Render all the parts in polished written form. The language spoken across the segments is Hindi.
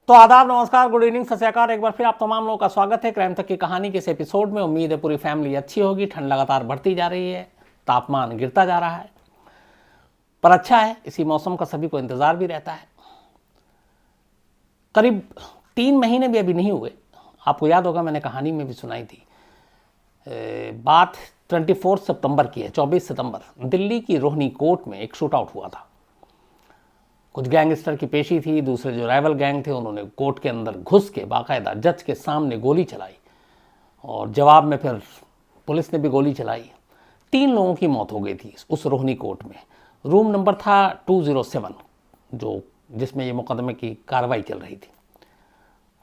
तो आदाब, नमस्कार, गुड इवनिंग, सत श्री अकाल। एक बार फिर आप तमाम लोगों का स्वागत है क्राइम तक की कहानी के इस एपिसोड में। उम्मीद है पूरी फैमिली अच्छी होगी। ठंड लगातार बढ़ती जा रही है, तापमान गिरता जा रहा है, पर अच्छा है, इसी मौसम का सभी को इंतजार भी रहता है। करीब 3 महीने भी अभी नहीं हुए, आपको याद होगा मैंने कहानी में भी सुनाई थी। बात 24 सितंबर की है। 24 सितंबर दिल्ली की रोहिणी कोर्ट में एक शूट आउट हुआ था। कुछ गैंगस्टर की पेशी थी, दूसरे जो राइवल गैंग थे उन्होंने कोर्ट के अंदर घुस के बाकायदा जज के सामने गोली चलाई और जवाब में फिर पुलिस ने भी गोली चलाई। 3 लोगों की मौत हो गई थी उस रोहिणी कोर्ट में। रूम नंबर था 207, जिसमें ये मुकदमे की कार्रवाई चल रही थी।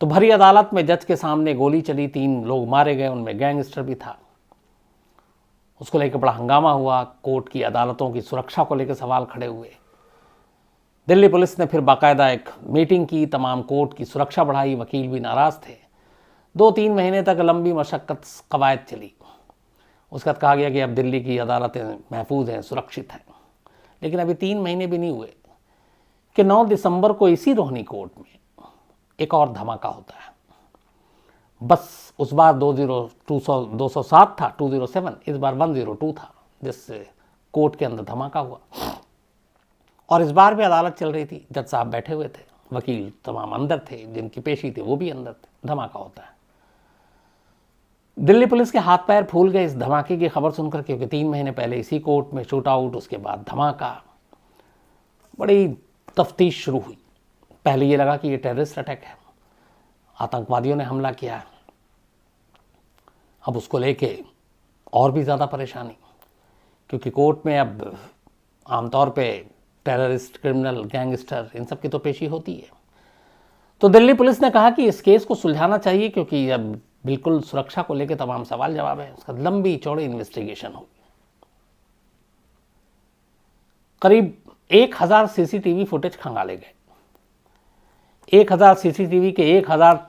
तो भरी अदालत में जज के सामने गोली चली, 3 लोग मारे गए, उनमें गैंगस्टर भी था। उसको लेकर बड़ा हंगामा हुआ। कोर्ट की अदालतों की सुरक्षा को लेकर सवाल खड़े हुए। दिल्ली पुलिस ने फिर बाकायदा एक मीटिंग की, तमाम कोर्ट की सुरक्षा बढ़ाई, वकील भी नाराज थे। 2-3 महीने तक लंबी मशक्कत कवायद चली। उसके बाद कहा गया कि अब दिल्ली की अदालतें महफूज हैं, सुरक्षित हैं। लेकिन अभी 3 महीने भी नहीं हुए कि 9 दिसंबर को इसी रोहिणी कोर्ट में एक और धमाका होता है। बस उस बार 207 था, 207, इस बार 102 था, जिससे कोर्ट के अंदर धमाका हुआ। और इस बार भी अदालत चल रही थी, जज साहब बैठे हुए थे, वकील तमाम अंदर थे, जिनकी पेशी थी वो भी अंदर थे। धमाका होता है। दिल्ली पुलिस के हाथ पैर फूल गए इस धमाके की खबर सुनकर, क्योंकि 3 महीने पहले इसी कोर्ट में शूट आउट, उसके बाद धमाका। बड़ी तफ्तीश शुरू हुई। पहले ये लगा कि ये टेररिस्ट अटैक है, आतंकवादियों ने हमला किया है। अब उसको लेके और भी ज़्यादा परेशानी, क्योंकि कोर्ट में अब आमतौर पे टेररिस्ट, क्रिमिनल, गैंगस्टर, इन सब की तो पेशी होती है। तो दिल्ली पुलिस ने कहा कि इस केस को सुलझाना चाहिए, क्योंकि अब बिल्कुल सुरक्षा को लेकर तमाम सवाल जवाब है। उसका लंबी चौड़ी इन्वेस्टिगेशन होगी। करीब 1000 सीसीटीवी फुटेज खंगाले गए। 1000 सीसीटीवी के 1000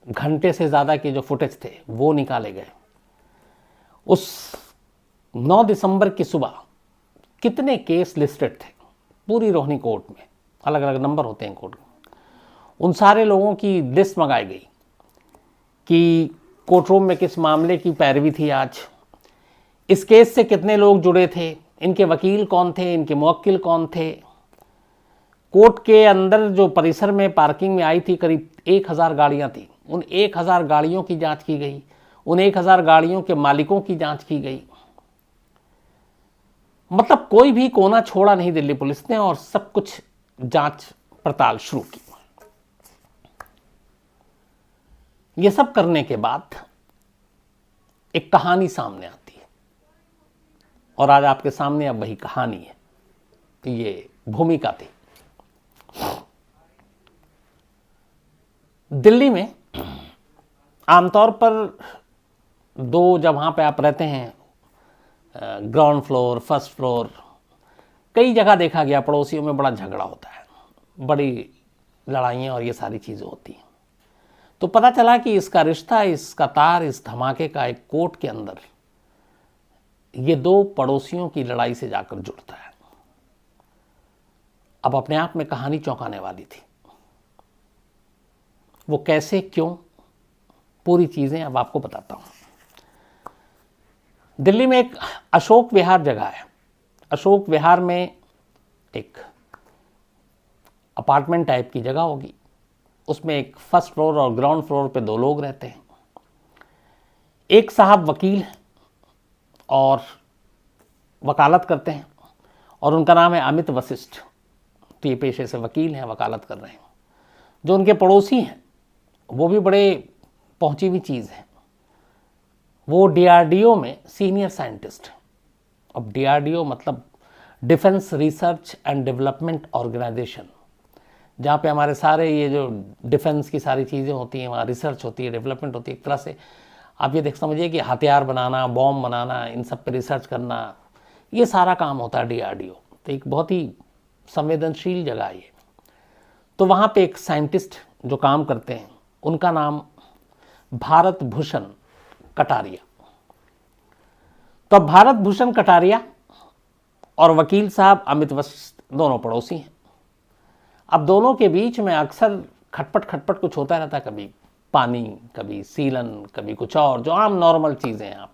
घंटे से ज़्यादा के जो फुटेज थे वो निकाले गए। उस 9 दिसंबर की सुबह कितने केस लिस्टेड थे पूरी रोहिणी कोर्ट में, अलग अलग नंबर होते हैं कोर्ट में, उन सारे लोगों की लिस्ट मंगाई गई कि कोर्ट रूम में किस मामले की पैरवी थी आज, इस केस से कितने लोग जुड़े थे, इनके वकील कौन थे, इनके मुवक्किल कौन थे। कोर्ट के अंदर जो परिसर में पार्किंग में आई थी करीब 1000 गाड़ियां थी, उन 1000 गाड़ियों की जांच की गई, उन 1000 गाड़ियों के मालिकों की जांच की गई। मतलब कोई भी कोना छोड़ा नहीं दिल्ली पुलिस ने, और सब कुछ जांच पड़ताल शुरू की। ये सब करने के बाद एक कहानी सामने आती है, और आज आपके सामने अब वही कहानी है। ये भूमिका थी। दिल्ली में आमतौर पर जहाँ पे आप रहते हैं, ग्राउंड फ्लोर, फर्स्ट फ्लोर, कई जगह देखा गया पड़ोसियों में बड़ा झगड़ा होता है, बड़ी लड़ाइयाँ और ये सारी चीज़ें होती हैं। तो पता चला कि इसका रिश्ता, इसका तार, इस धमाके का एक कोर्ट के अंदर ये 2 पड़ोसियों की लड़ाई से जाकर जुड़ता है। अब अपने आप में कहानी चौंकाने वाली थी। वो कैसे, क्यों, पूरी चीज़ें अब आपको बताता हूँ। दिल्ली में एक अशोक विहार जगह है। अशोक विहार में एक अपार्टमेंट टाइप की जगह होगी। उसमें एक फर्स्ट फ्लोर और ग्राउंड फ्लोर पे 2 लोग रहते हैं। एक साहब वकील हैं और वकालत करते हैं, और उनका नाम है अमित वशिष्ठ। तो ये पेशे से वकील हैं, वकालत कर रहे हैं। जो उनके पड़ोसी हैं वो भी बड़े पहुंची हुई चीज़ है। वो डीआरडीओ में सीनियर साइंटिस्ट हैं। अब डीआरडीओ मतलब defence research and development organisation, जहाँ पे हमारे सारे ये जो डिफेंस की सारी चीज़ें होती हैं, वहाँ रिसर्च होती है, डेवलपमेंट होती है। एक तरह से आप ये देख समझिए कि हथियार बनाना, बॉम्ब बनाना, इन सब पे रिसर्च करना, ये सारा काम होता है डीआरडीओ। तो एक बहुत ही संवेदनशील जगह है ये। तो वहाँ पे एक साइंटिस्ट जो काम करते हैं, उनका नाम भारत भूषण कटारिया। तो भारत भूषण कटारिया और वकील साहब अमित वशिष्ठ दोनों पड़ोसी हैं। अब दोनों के बीच में अक्सर खटपट खटपट कुछ होता रहता, कभी पानी, कभी सीलन, कभी कुछ और, जो आम नॉर्मल चीज़ें हैं। आप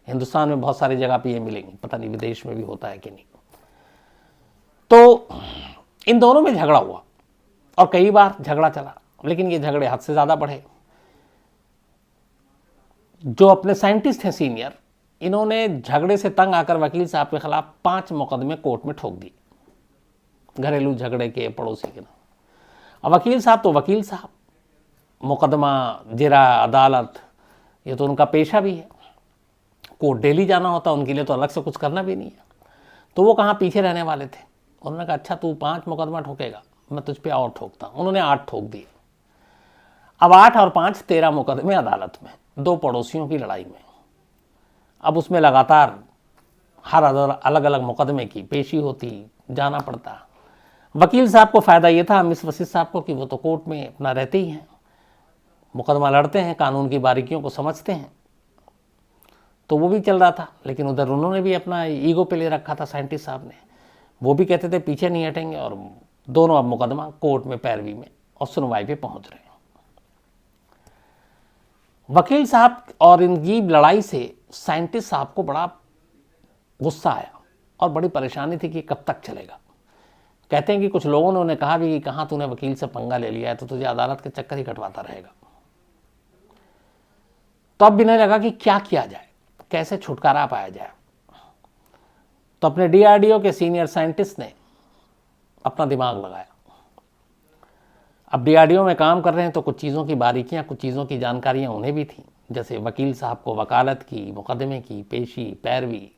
हिंदुस्तान में बहुत सारी जगह पे ये मिलेंगी, पता नहीं विदेश में भी होता है कि नहीं। तो इन दोनों में झगड़ा हुआ और कई बार झगड़ा चला, लेकिन ये झगड़े हद से ज़्यादा बढ़े। जो अपने साइंटिस्ट हैं सीनियर, इन्होंने झगड़े से तंग आकर वकील साहब के खिलाफ 5 मुकदमे कोर्ट में ठोक दिए, घरेलू झगड़े के, पड़ोसी के नाम। अब वकील साहब तो वकील साहब, मुकदमा, जिरा, अदालत, ये तो उनका पेशा भी है, कोर्ट डेली जाना होता है, उनके लिए तो अलग से कुछ करना भी नहीं है। तो वो कहाँ पीछे रहने वाले थे। उन्होंने कहा अच्छा तू 5 मुकदमा ठोकेगा, मैं तुझ पे और ठोकता हूँ। उन्होंने 8 ठोक दिए। अब 8 और 5 13 मुकदमे अदालत में, 2 पड़ोसियों की लड़ाई में। अब उसमें लगातार हर अलग अलग मुकदमे की पेशी होती, जाना पड़ता। वकील साहब को फ़ायदा ये था, मिस वसीम साहब को, कि वो तो कोर्ट में अपना रहते ही हैं, मुकदमा लड़ते हैं, कानून की बारीकियों को समझते हैं, तो वो भी चल रहा था। लेकिन उधर उन्होंने भी अपना ईगो पे ले रखा था साइंटिस्ट साहब ने, वो भी कहते थे पीछे नहीं हटेंगे, और दोनों अब मुकदमा कोर्ट में पैरवी में और सुनवाई पे पहुंच रहे हैं। वकील साहब और इनकी लड़ाई से साइंटिस्ट साहब को बड़ा गुस्सा आया और बड़ी परेशानी थी कि कब तक चलेगा। कहते हैं कि कुछ लोगों ने उन्हें कहा भी कि कहाँ तूने वकील से पंगा ले लिया है, तो तुझे अदालत के चक्कर ही कटवाता रहेगा। तो अब इन्हें लगा कि क्या किया जाए, कैसे छुटकारा पाया जाए। तो अपने डीआरडीओ के सीनियर साइंटिस्ट ने अपना दिमाग लगाया। अब डीआरडीओ में काम कर रहे हैं तो कुछ चीज़ों की बारीकियां, कुछ चीज़ों की जानकारियां उन्हें भी थी, जैसे वकील साहब को वकालत की, मुकदमे की पेशी, पैरवी।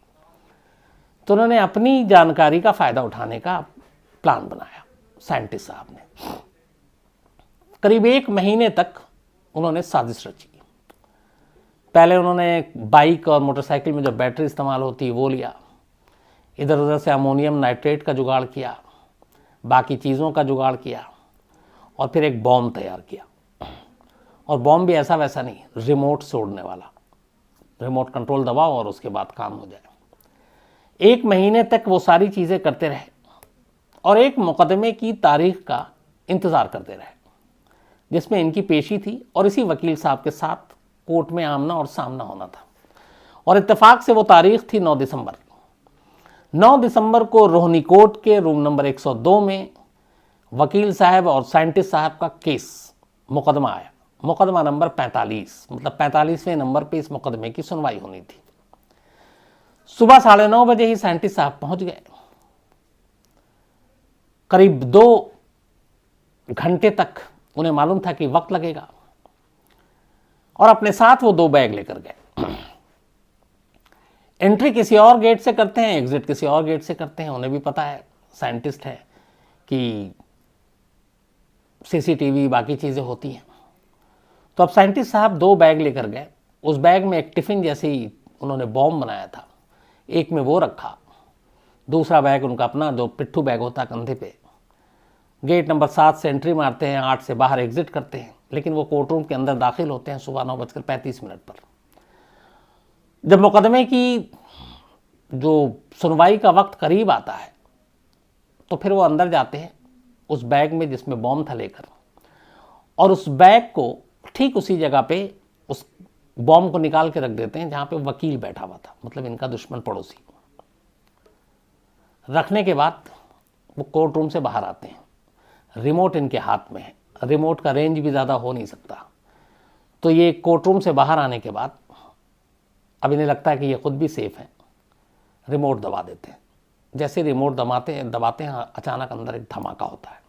तो उन्होंने अपनी जानकारी का फ़ायदा उठाने का प्लान बनाया साइंटिस्ट साहब ने। करीब 1 महीने तक उन्होंने साजिश रची। पहले उन्होंने बाइक और मोटरसाइकिल में जो बैटरी इस्तेमाल होती है वो लिया, इधर उधर से अमोनियम नाइट्रेट का जुगाड़ किया, बाकी चीज़ों का जुगाड़ किया, और फिर एक बॉम्ब तैयार किया। और बॉम्ब भी ऐसा वैसा नहीं, रिमोट से उड़ने वाला, रिमोट कंट्रोल दबाओ और उसके बाद काम हो जाए। 1 महीने तक वो सारी चीज़ें करते रहे और एक मुकदमे की तारीख का इंतज़ार करते रहे जिसमें इनकी पेशी थी, और इसी वकील साहब के साथ कोर्ट में आमना और सामना होना था। और इत्तेफाक से वो तारीख थी 9 दिसंबर। 9 दिसंबर को रोहिणी कोर्ट के रूम नंबर 102 में वकील साहब और साइंटिस्ट साहब का केस, मुकदमा आया। मुकदमा नंबर 45, मतलब 45वें नंबर पे इस मुकदमे की सुनवाई होनी थी। सुबह 9:30 बजे ही साइंटिस्ट साहब पहुंच गए। करीब 2 घंटे तक उन्हें मालूम था कि वक्त लगेगा, और अपने साथ वो 2 बैग लेकर गए। एंट्री किसी और गेट से करते हैं, एग्जिट किसी और गेट से करते हैं। उन्हें भी पता है, साइंटिस्ट है, कि सीसीटीवी बाकी चीज़ें होती हैं। तो अब साइंटिस्ट साहब 2 बैग लेकर गए। उस बैग में एक टिफ़िन जैसे ही उन्होंने बॉम्ब बनाया था, एक में वो रखा, दूसरा बैग उनका अपना जो पिट्ठू बैग होता है कंधे पे। गेट नंबर 7 से एंट्री मारते हैं, 8 से बाहर एग्जिट करते हैं। लेकिन वो कोर्ट रूम के अंदर दाखिल होते हैं सुबह 9:35 पर। जब मुकदमे की जो सुनवाई का वक्त करीब आता है, तो फिर वो अंदर जाते हैं उस बैग में जिसमें बॉम्ब था लेकर, और उस बैग को ठीक उसी जगह पे उस बॉम्ब को निकाल के रख देते हैं जहां पे वकील बैठा हुआ था, मतलब इनका दुश्मन पड़ोसी। रखने के बाद वो कोर्ट रूम से बाहर आते हैं। रिमोट इनके हाथ में है, रिमोट का रेंज भी ज़्यादा हो नहीं सकता। तो ये कोर्ट रूम से बाहर आने के बाद अब इन्हें लगता है कि ये खुद भी सेफ है, रिमोट दबा देते हैं। जैसे रिमोट दबाते हैं, अचानक अंदर एक धमाका होता है।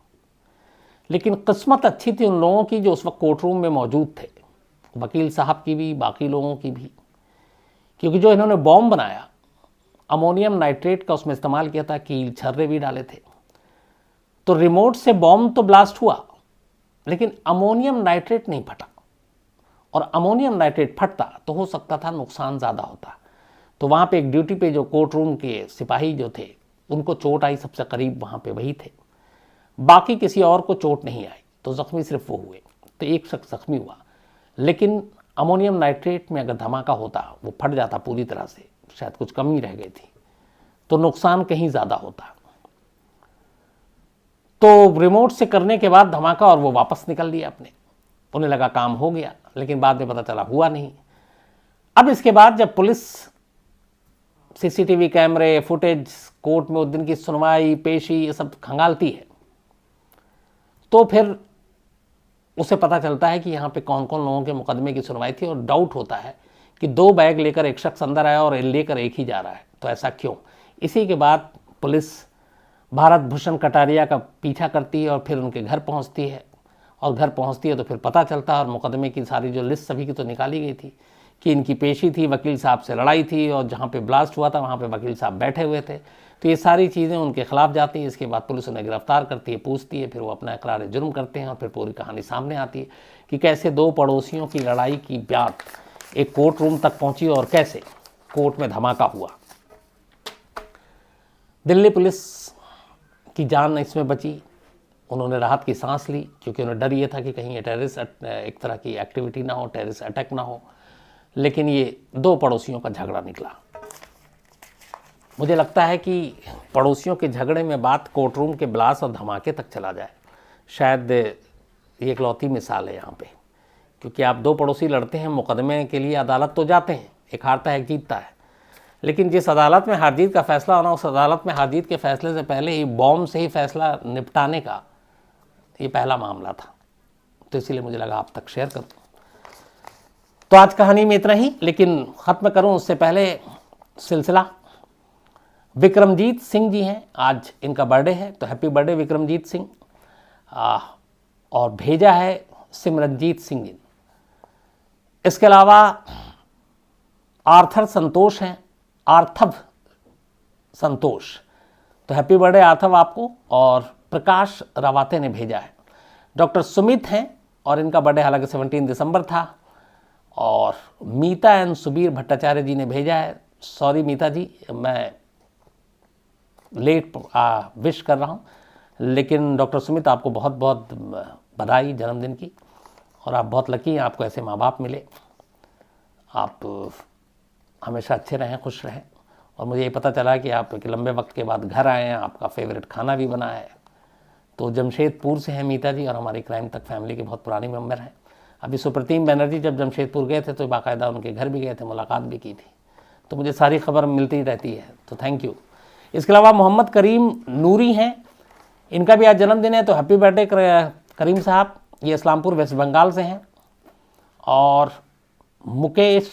लेकिन किस्मत अच्छी थी उन लोगों की जो उस वक्त कोर्ट रूम में मौजूद थे, वकील साहब की भी, बाकी लोगों की भी, क्योंकि जो इन्होंने बॉम्ब बनाया, अमोनियम नाइट्रेट का उसमें इस्तेमाल किया था, कील छर्रे भी डाले थे। तो रिमोट से बॉम्ब तो ब्लास्ट हुआ, लेकिन अमोनियम नाइट्रेट नहीं फटा, और अमोनियम नाइट्रेट फटता तो हो सकता था नुकसान ज़्यादा होता। तो वहाँ पे एक ड्यूटी पे जो कोर्ट रूम के सिपाही जो थे, उनको चोट आई, सबसे करीब वहाँ पे वही थे, बाकी किसी और को चोट नहीं आई। तो ज़ख्मी सिर्फ वो हुए, तो एक शख्स ज़ख्मी हुआ। लेकिन अमोनियम नाइट्रेट में अगर धमाका होता, वो फट जाता पूरी तरह से, शायद कुछ कमी रह गई थी, तो नुकसान कहीं ज़्यादा होता। तो रिमोट से करने के बाद धमाका और वो वापस निकल लिया अपने, उन्हें लगा काम हो गया, लेकिन बाद में पता चला हुआ नहीं। अब इसके बाद जब पुलिस सीसीटीवी कैमरे फुटेज, कोर्ट में उस दिन की सुनवाई पेशी ये सब खंगालती है, तो फिर उसे पता चलता है कि यहाँ पे कौन कौन लोगों के मुकदमे की सुनवाई थी, और डाउट होता है कि 2 बैग लेकर एक शख्स अंदर आया और लेकर एक ही जा रहा है, तो ऐसा क्यों। इसी के बाद पुलिस भारत भूषण कटारिया का पीछा करती है और फिर उनके घर पहुँचती है, और घर पहुँचती है तो फिर पता चलता है, और मुकदमे की सारी जो लिस्ट सभी की तो निकाली गई थी कि इनकी पेशी थी, वकील साहब से लड़ाई थी, और जहाँ पे ब्लास्ट हुआ था वहाँ पे वकील साहब बैठे हुए थे, तो ये सारी चीज़ें उनके खिलाफ जाती हैं। इसके बाद पुलिस उन्हें गिरफ्तार करती है, पूछती है, फिर वो अपना इकरार जुर्म करते हैं, और फिर पूरी कहानी सामने आती है कि कैसे 2 पड़ोसियों की लड़ाई की बात एक कोर्ट रूम तक पहुंची और कैसे कोर्ट में धमाका हुआ। दिल्ली पुलिस की जान इसमें बची, उन्होंने राहत की सांस ली, क्योंकि उन्हें डर ये था कि कहीं ये टेररिस्ट एक तरह की एक्टिविटी ना हो, टेररिस्ट अटैक ना हो। लेकिन ये 2 पड़ोसियों का झगड़ा निकला। मुझे लगता है कि पड़ोसियों के झगड़े में बात कोर्ट रूम के ब्लास्ट और धमाके तक चला जाए, शायद ये इकलौती मिसाल है यहाँ पे, क्योंकि आप 2 पड़ोसी लड़ते हैं, मुकदमे के लिए अदालत तो जाते हैं, एक हारता है एक जीतता है, लेकिन जिस अदालत में हार जीत का फैसला होना, उस अदालत में हार जीत के फैसले से पहले ही बॉम्ब से ही फैसला निपटाने का ये पहला मामला था। तो इसीलिए मुझे लगा आप तक शेयर करूँ। तो आज कहानी में इतना ही, लेकिन ख़त्म करूँ उससे पहले सिलसिला। विक्रमजीत सिंह जी हैं, आज इनका बर्थडे है, तो हैप्पी बर्थडे विक्रमजीत सिंह। और भेजा है सिमरनजीत सिंह जी। इसके अलावा आर्थर संतोष हैं, आर्थव संतोष, तो हैप्पी बर्थडे आर्थव आपको। और प्रकाश रवाते ने भेजा है। डॉक्टर सुमित हैं और इनका बर्थडे हालांकि 17 दिसंबर था। और मीता एंड सुबीर भट्टाचार्य जी ने भेजा है। सॉरी मीता जी, मैं लेट विश कर रहा हूँ, लेकिन डॉक्टर सुमित आपको बहुत बहुत बधाई जन्मदिन की, और आप बहुत लकी हैं, आपको ऐसे माँ बाप मिले। आप हमेशा अच्छे रहें, खुश रहें। और मुझे ये पता चला कि आप एक लंबे वक्त के बाद घर आए हैं, आपका फेवरेट खाना भी बना है। तो जमशेदपुर से हैं मीता जी, और हमारी क्राइम तक फैमिली के बहुत पुरानी मेंबर हैं। अभी सुप्रतीम बनर्जी जब जमशेदपुर गए थे तो बाकायदा उनके घर भी गए थे, मुलाकात भी की थी, तो मुझे सारी खबर मिलती रहती है, तो थैंक यू। इसके अलावा मोहम्मद करीम नूरी हैं, इनका भी आज जन्मदिन है, तो हैप्पी बर्थडे करीम साहब। ये इस्लामपुर वेस्ट बंगाल से हैं। और मुकेश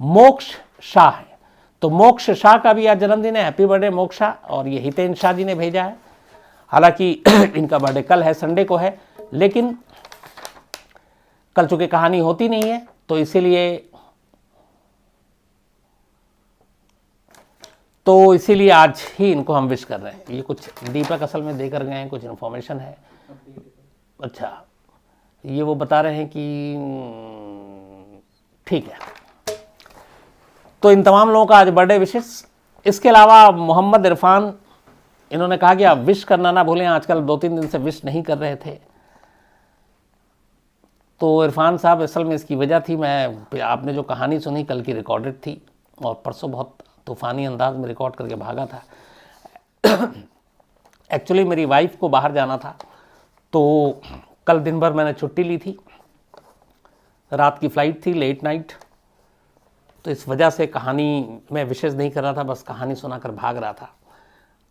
मोक्ष शाह है, तो मोक्ष शाह का भी आज जन्मदिन है, हैप्पी बर्थडे मोक्ष शाह। और ये हितेन शाह जी ने भेजा है, हालांकि इनका बर्थडे कल है, संडे को है, लेकिन कल चूंकि कहानी होती नहीं है तो इसीलिए आज ही इनको हम विश कर रहे हैं। ये कुछ दीपक असल में देकर गए हैं, कुछ इन्फॉर्मेशन है। अच्छा, ये वो बता रहे हैं कि ठीक है। तो इन तमाम लोगों का आज बर्थडे विशेष। इसके अलावा मोहम्मद इरफान, इन्होंने कहा कि आप विश करना ना भूलें, आजकल 2-3 दिन से विश नहीं कर रहे थे। तो इरफान साहब, असल में इसकी वजह थी, मैं आपने जो कहानी सुनी कल की रिकॉर्डेड थी, और परसों बहुत तूफ़ानी अंदाज में रिकॉर्ड करके भागा था। एक्चुअली मेरी वाइफ को बाहर जाना था, तो कल दिन भर मैंने छुट्टी ली थी, रात की फ़्लाइट थी, लेट नाइट, तो इस वजह से कहानी में विशेष नहीं कर रहा था, बस कहानी सुनाकर भाग रहा था।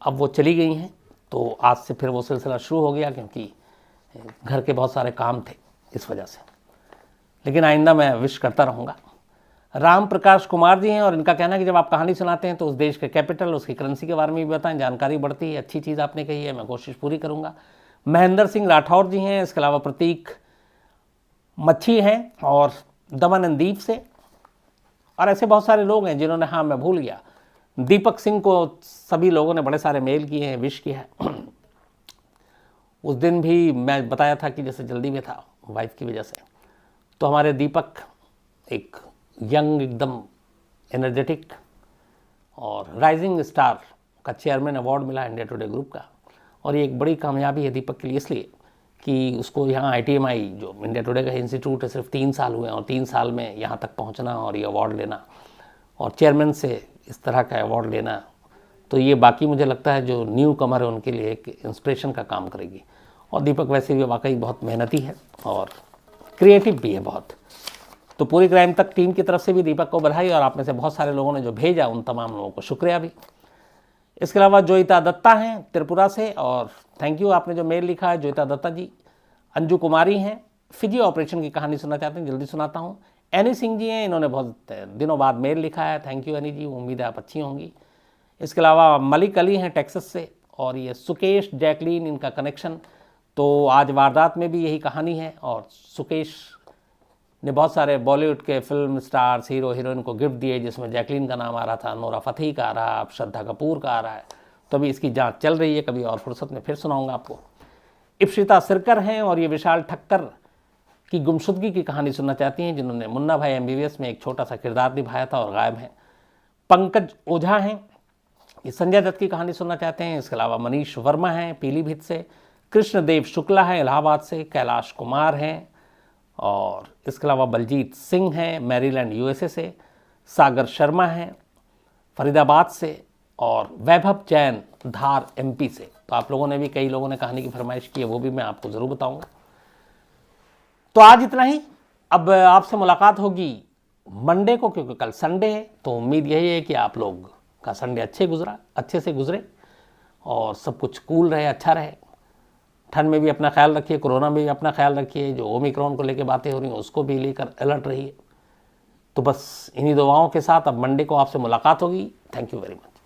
अब वो चली गई हैं, तो आज से फिर वो सिलसिला शुरू हो गया, क्योंकि घर के बहुत सारे काम थे इस वजह से। लेकिन आइंदा मैं विश करता रहूँगा। राम प्रकाश कुमार जी हैं, और इनका कहना है कि जब आप कहानी सुनाते हैं तो उस देश के कैपिटल, उसकी करेंसी के बारे में भी बताएं, जानकारी बढ़ती है। अच्छी चीज़ आपने कही है, मैं कोशिश पूरी करूँगा। महेंद्र सिंह राठौर जी हैं, इसके अलावा प्रतीक मच्छी हैं, और दमन एंड दीप से, और ऐसे बहुत सारे लोग हैं जिन्होंने, हाँ मैं भूल गया, दीपक सिंह को सभी लोगों ने बड़े सारे मेल किए हैं, विश किया है। उस दिन भी मैं बताया था कि जैसे जल्दी में था वाइफ की वजह से, तो हमारे दीपक एक यंग, एकदम एनर्जेटिक और राइजिंग स्टार का चेयरमैन अवार्ड मिला इंडिया टुडे ग्रुप का। और ये एक बड़ी कामयाबी है दीपक के लिए, इसलिए कि उसको यहाँ ITMI जो इंडिया टुडे का इंस्टीट्यूट है, सिर्फ 3 साल हुए हैं, और 3 साल में यहाँ तक पहुँचना और ये अवार्ड लेना, और चेयरमैन से इस तरह का अवार्ड लेना, तो ये बाकी मुझे लगता है जो न्यू कमर है उनके लिए एक इंस्पिरेशन का काम करेगी। और दीपक वैसे भी वाकई बहुत मेहनती है और क्रिएटिव भी है बहुत। तो पूरी क्राइम तक टीम की तरफ से भी दीपक को बधाई, और आप में से बहुत सारे लोगों ने जो भेजा उन तमाम लोगों को शुक्रिया भी। इसके अलावा जोईता दत्ता हैं त्रिपुरा से, और थैंक यू, आपने जो मेल लिखा है जोईता दत्ता जी। अंजू कुमारी हैं, फिजी ऑपरेशन की कहानी सुनना चाहते हैं, जल्दी सुनाता हूँ। एनी सिंह जी हैं, इन्होंने बहुत दिनों बाद मेल लिखा है, थैंक यू एनी जी, उम्मीद है आप अच्छी होंगी। इसके अलावा मलिक अली हैं टेक्सास से, और ये सुकेश जैकलीन इनका कनेक्शन। तो आज वारदात में भी यही कहानी है, और सुकेश ने बहुत सारे बॉलीवुड के फिल्म स्टार्स हीरो हीरोइन को गिफ्ट दिए, जिसमें जैकलीन का नाम आ रहा था, नोरा फतेही का आ रहा है, अब श्रद्धा कपूर का आ रहा है। तो अभी इसकी जांच चल रही है, कभी और फुर्सत में फिर सुनाऊंगा आपको। इप्सिता सिरकर हैं, और ये विशाल ठक्कर की गुमशुदगी की कहानी सुनना चाहती हैं, जिन्होंने मुन्ना भाई MBBS में एक छोटा सा किरदार निभाया था और गायब हैं। पंकज ओझा हैं, ये संजय दत्त की कहानी सुनना चाहते हैं। इसके अलावा मनीष वर्मा हैं पीलीभीत से, कृष्णदेव शुक्ला हैं इलाहाबाद से, कैलाश कुमार हैं, और इसके अलावा बलजीत सिंह हैं मैरीलैंड USA से, सागर शर्मा हैं फरीदाबाद से, और वैभव जैन धार MP से। तो आप लोगों ने भी, कई लोगों ने कहानी की फरमाइश की है, वो भी मैं आपको ज़रूर बताऊंगा। तो आज इतना ही। अब आपसे मुलाकात होगी मंडे को, क्योंकि कल संडे है। तो उम्मीद यही है कि आप लोग का संडे अच्छे से गुजरे, और सब कुछ कूल रहे, अच्छा रहे। ठंड में भी अपना ख्याल रखिए, कोरोना में भी अपना ख्याल रखिए, जो ओमिक्रॉन को लेकर बातें हो रही हैं उसको भी लेकर अलर्ट रहिए। तो बस इन्हीं दुआओं के साथ अब मंडे को आपसे मुलाकात होगी। Thank you very much.